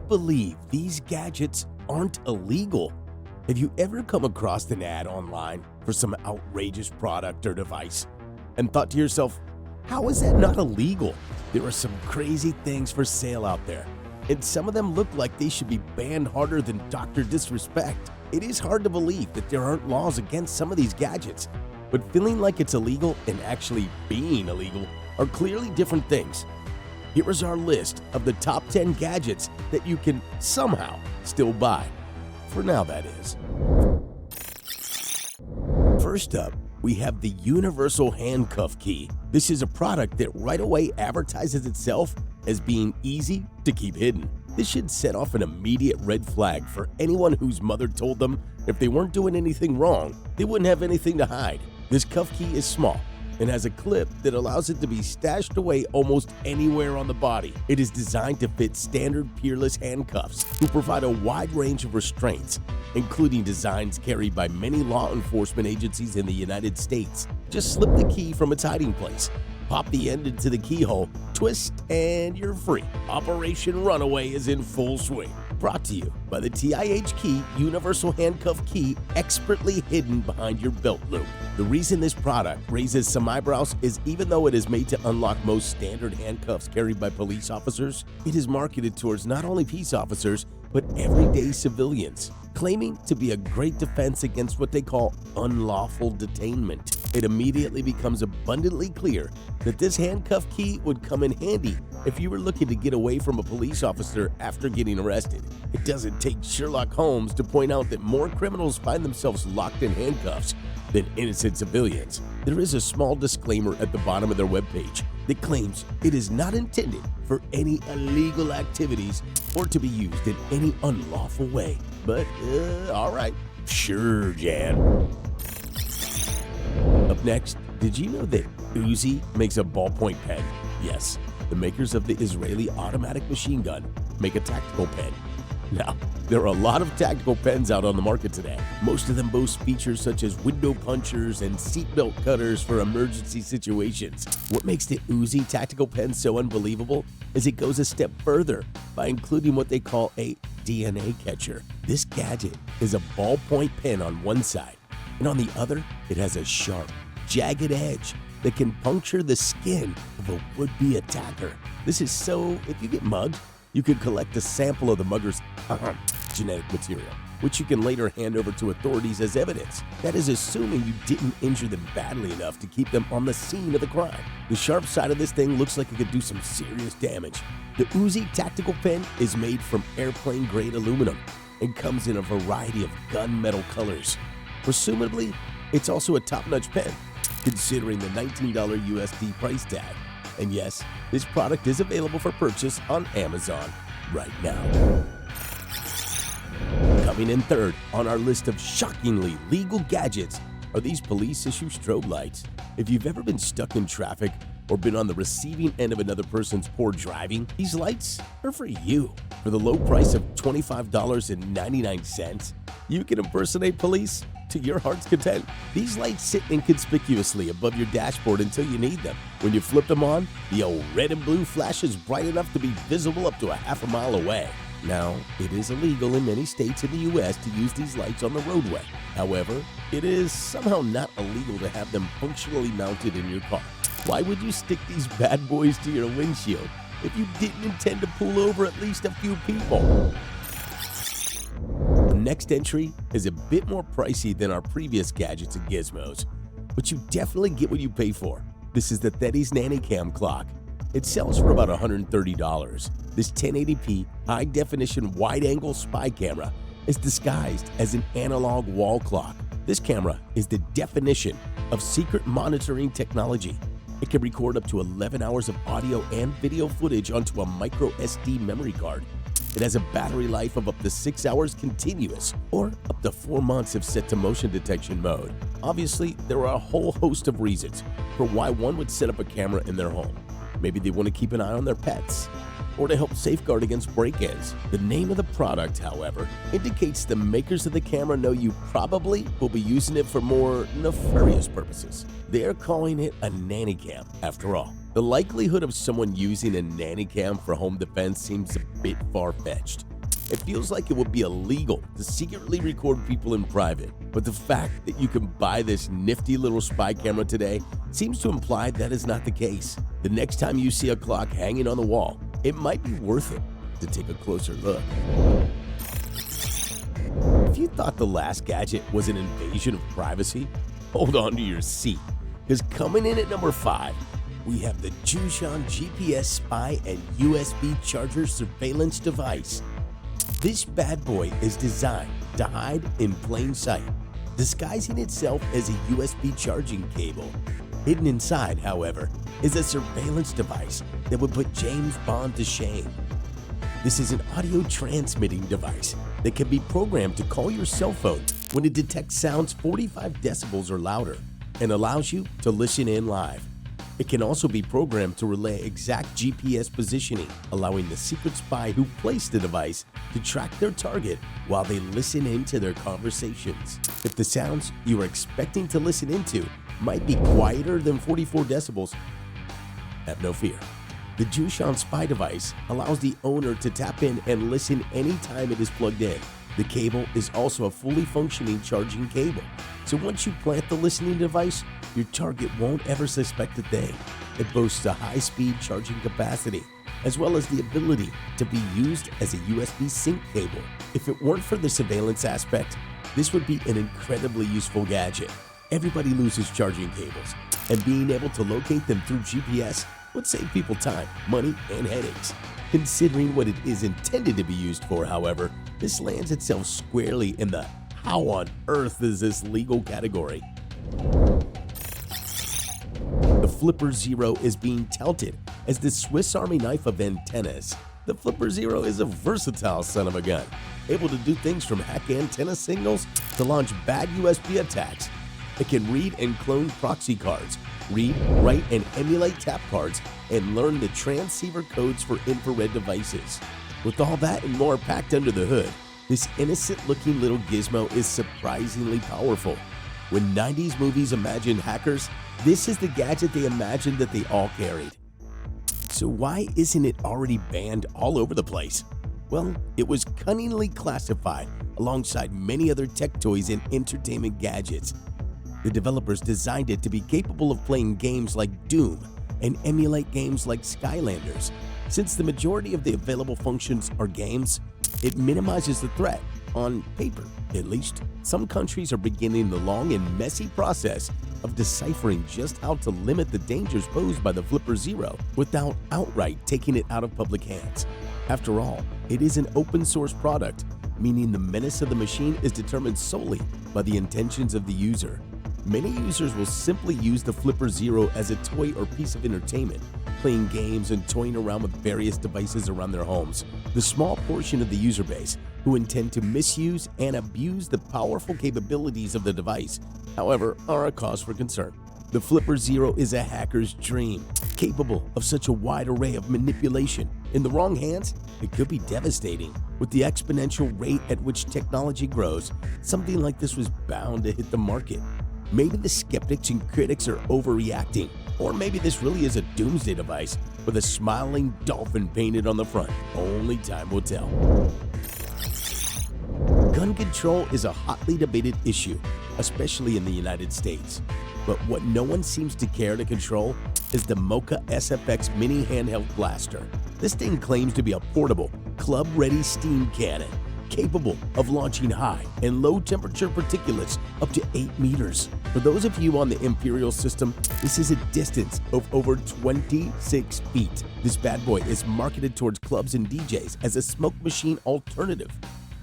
believe these gadgets aren't illegal? Have you ever come across an ad online for some outrageous product or device and thought to yourself, how is that not illegal? There are some crazy things for sale out there, and some of them look like they should be banned harder than Dr. Disrespect. It is hard to believe that there aren't laws against some of these gadgets, but feeling like it's illegal and actually being illegal are clearly different things. Here is our list of the top 10 gadgets that you can somehow still buy. For now, that is. First up, we have the Universal Handcuff Key. This is a product that right away advertises itself as being easy to keep hidden. This should set off an immediate red flag for anyone whose mother told them if they weren't doing anything wrong, they wouldn't have anything to hide. This cuff key is small and has a clip that allows it to be stashed away almost anywhere on the body. It is designed to fit standard peerless handcuffs, who provide a wide range of restraints, including designs carried by many law enforcement agencies in the United States. Just slip the key from its hiding place, pop the end into the keyhole, twist, and you're free. Operation Runaway is in full swing. Brought to you by the TIHK Universal Handcuff Key, expertly hidden behind your belt loop. The reason this product raises some eyebrows is even though it is made to unlock most standard handcuffs carried by police officers, it is marketed towards not only peace officers, but everyday civilians, claiming to be a great defense against what they call unlawful detainment. It immediately becomes abundantly clear that this handcuff key would come in handy if you were looking to get away from a police officer after getting arrested. It doesn't take Sherlock Holmes to point out that more criminals find themselves locked in handcuffs than innocent civilians. There is a small disclaimer at the bottom of their webpage that claims it is not intended for any illegal activities or to be used in any unlawful way. But, alright, sure, Jan. Up next, did you know that Uzi makes a ballpoint pen? Yes, the makers of the Israeli automatic machine gun make a tactical pen. Now, there are a lot of tactical pens out on the market today. Most of them boast features such as window punchers and seatbelt cutters for emergency situations. What makes the Uzi Tactical Pen so unbelievable is it goes a step further by including what they call a DNA catcher. This gadget is a ballpoint pen on one side, and on the other, it has a sharp, jagged edge that can puncture the skin of a would-be attacker. This is so if you get mugged, you can collect a sample of the mugger's genetic material, which you can later hand over to authorities as evidence. That is assuming you didn't injure them badly enough to keep them on the scene of the crime. The sharp side of this thing looks like it could do some serious damage. The Uzi Tactical Pen is made from airplane-grade aluminum and comes in a variety of gunmetal colors. Presumably, it's also a top-notch pen, considering the $19 USD price tag. And yes, this product is available for purchase on Amazon right now. Coming in third on our list of shockingly legal gadgets are these police-issue strobe lights. If you've ever been stuck in traffic or been on the receiving end of another person's poor driving, these lights are for you. For the low price of $25.99, you can impersonate police to your heart's content. These lights sit inconspicuously above your dashboard until you need them. When you flip them on, the old red and blue flash is bright enough to be visible up to a half a mile away. Now, it is illegal in many states in the U.S. to use these lights on the roadway. However, it is somehow not illegal to have them functionally mounted in your car. Why would you stick these bad boys to your windshield if you didn't intend to pull over at least a few people? The next entry is a bit more pricey than our previous gadgets and gizmos, but you definitely get what you pay for. This is the Teddy's Nanny Cam clock. It sells for about $130. This 1080p high-definition wide-angle spy camera is disguised as an analog wall clock. This camera is the definition of secret monitoring technology. It can record up to 11 hours of audio and video footage onto a micro SD memory card. It has a battery life of up to 6 hours continuous, or up to 4 months if set to motion detection mode. Obviously, there are a whole host of reasons for why one would set up a camera in their home. Maybe they want to keep an eye on their pets, or to help safeguard against break-ins. The name of the product, however, indicates the makers of the camera know you probably will be using it for more nefarious purposes. They're calling it a nanny cam, after all. The likelihood of someone using a nanny cam for home defense seems a bit far-fetched. It feels like it would be illegal to secretly record people in private, but the fact that you can buy this nifty little spy camera today seems to imply that is not the case. The next time you see a clock hanging on the wall, it might be worth it to take a closer look. If you thought the last gadget was an invasion of privacy, hold on to your seat, because coming in at number 5, we have the Jushan GPS Spy and USB Charger Surveillance Device. This bad boy is designed to hide in plain sight, disguising itself as a USB charging cable. Hidden inside, however, is a surveillance device that would put James Bond to shame. This is an audio transmitting device that can be programmed to call your cell phone when it detects sounds 45 decibels or louder and allows you to listen in live. It can also be programmed to relay exact GPS positioning, allowing the secret spy who placed the device to track their target while they listen into their conversations. If the sounds you are expecting to listen into might be quieter than 44 decibels, have no fear. The Jushan Spy device allows the owner to tap in and listen anytime it is plugged in. The cable is also a fully functioning charging cable, so once you plant the listening device, your target won't ever suspect a thing. It boasts a high-speed charging capacity, as well as the ability to be used as a USB sync cable. If it weren't for the surveillance aspect, this would be an incredibly useful gadget. Everybody loses charging cables, and being able to locate them through GPS would save people time, money, and headaches. Considering what it is intended to be used for, however, this lands itself squarely in the "how on earth is this legal" category. The Flipper Zero is being touted as the Swiss Army knife of antennas. The Flipper Zero is a versatile son of a gun, able to do things from hack antenna signals to launch bad USB attacks. It can read and clone proxy cards, read, write, and emulate tap cards, and learn the transceiver codes for infrared devices. With all that and more packed under the hood, this innocent-looking little gizmo is surprisingly powerful. When 90s movies imagined hackers, this is the gadget they imagined that they all carried. So why isn't it already banned all over the place? Well, it was cunningly classified alongside many other tech toys and entertainment gadgets. The developers designed it to be capable of playing games like Doom and emulate games like Skylanders. Since the majority of the available functions are games, it minimizes the threat, on paper at least. Some countries are beginning the long and messy process of deciphering just how to limit the dangers posed by the Flipper Zero without outright taking it out of public hands. After all, it is an open source product, meaning the menace of the machine is determined solely by the intentions of the user. Many users will simply use the Flipper Zero as a toy or piece of entertainment, playing games and toying around with various devices around their homes. The small portion of the user base who intend to misuse and abuse the powerful capabilities of the device, however, are a cause for concern. The Flipper Zero is a hacker's dream, capable of such a wide array of manipulation. In the wrong hands, it could be devastating. With the exponential rate at which technology grows, something like this was bound to hit the market. Maybe the skeptics and critics are overreacting, or maybe this really is a doomsday device with a smiling dolphin painted on the front. Only time will tell. Gun control is a hotly debated issue, especially in the United States. But what no one seems to care to control is the MOKA SFX mini handheld blaster. This thing claims to be a portable, club-ready steam cannon, capable of launching high and low temperature particulates up to 8 meters. For those of you on the Imperial system, this is a distance of over 26 feet. This bad boy is marketed towards clubs and DJs as a smoke machine alternative.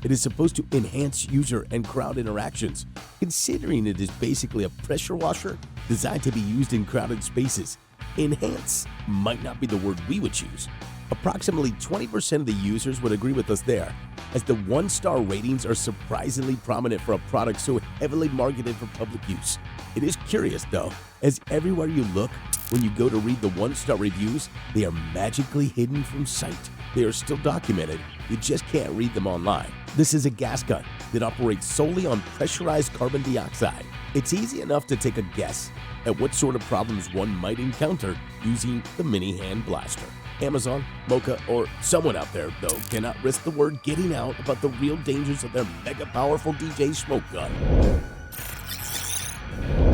It is supposed to enhance user and crowd interactions, considering it is basically a pressure washer designed to be used in crowded spaces. Enhance might not be the word we would choose. Approximately 20% of the users would agree with us there, as the 1-star ratings are surprisingly prominent for a product so heavily marketed for public use. It is curious though, as everywhere you look, when you go to read the 1-star reviews, they are magically hidden from sight. They are still documented, you just can't read them online. This is a gas gun that operates solely on pressurized carbon dioxide. It's easy enough to take a guess at what sort of problems one might encounter using the mini hand blaster. Amazon, MOKA, or someone out there, though, cannot risk the word getting out about the real dangers of their mega powerful DJ smoke gun.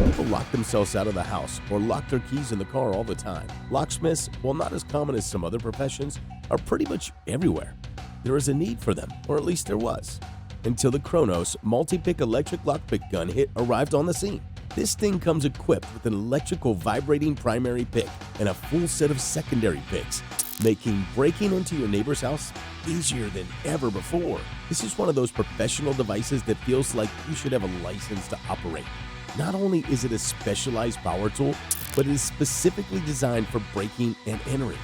People lock themselves out of the house or lock their keys in the car all the time. Locksmiths, while not as common as some other professions, are pretty much everywhere. There is a need for them, or at least there was, until the KRONOS multi-pick electric lockpick gun arrived on the scene. This thing comes equipped with an electrical vibrating primary pick and a full set of secondary picks, making breaking into your neighbor's house easier than ever before. This is one of those professional devices that feels like you should have a license to operate. Not only is it a specialized power tool, but it is specifically designed for breaking and entering.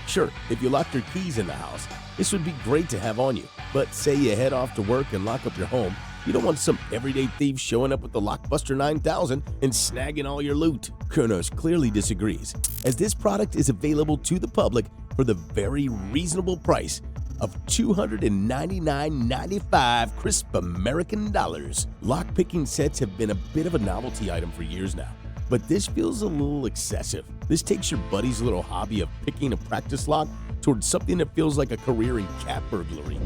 Sure, if you lock your keys in the house, this would be great to have on you, but say you head off to work and lock up your home, you don't want some everyday thief showing up with the Lockbuster 9000 and snagging all your loot. KRONOS clearly disagrees, as this product is available to the public for the very reasonable price of $299.95 crisp American dollars. Lock-picking sets have been a bit of a novelty item for years now, but this feels a little excessive. This takes your buddy's little hobby of picking a practice lock towards something that feels like a career in cat burglary.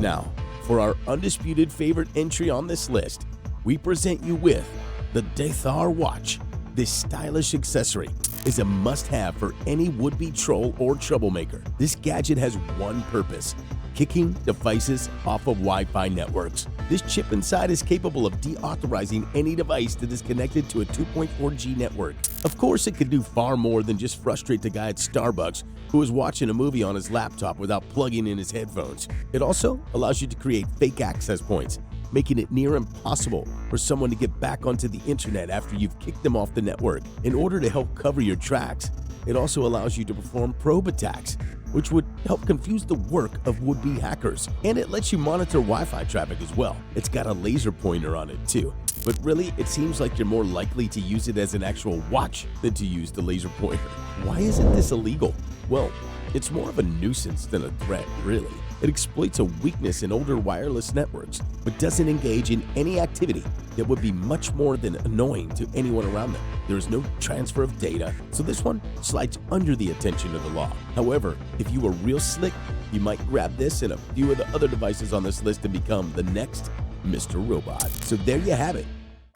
Now, for our undisputed favorite entry on this list, we present you with the Deauther Watch. This stylish accessory is a must-have for any would-be troll or troublemaker. This gadget has one purpose: kicking devices off of Wi-Fi networks. This chip inside is capable of deauthorizing any device that is connected to a 2.4G network. Of course, it can do far more than just frustrate the guy at Starbucks who is watching a movie on his laptop without plugging in his headphones. It also allows you to create fake access points, making it near impossible for someone to get back onto the internet after you've kicked them off the network. In order to help cover your tracks, it also allows you to perform probe attacks, which would help confuse the work of would-be hackers. And it lets you monitor Wi-Fi traffic as well. It's got a laser pointer on it too. But really, it seems like you're more likely to use it as an actual watch than to use the laser pointer. Why isn't this illegal? Well, it's more of a nuisance than a threat, really. It exploits a weakness in older wireless networks, but doesn't engage in any activity that would be much more than annoying to anyone around them. There is no transfer of data, so this one slides under the attention of the law. However, if you were real slick, you might grab this and a few of the other devices on this list and become the next Mr. Robot. So there you have it,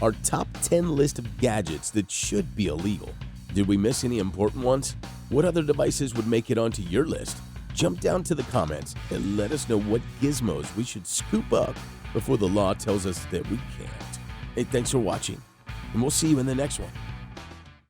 our top 10 list of gadgets that should be illegal. Did we miss any important ones? What other devices would make it onto your list? Jump down to the comments and let us know what gizmos we should scoop up before the law tells us that we can't. Hey, thanks for watching, and we'll see you in the next one.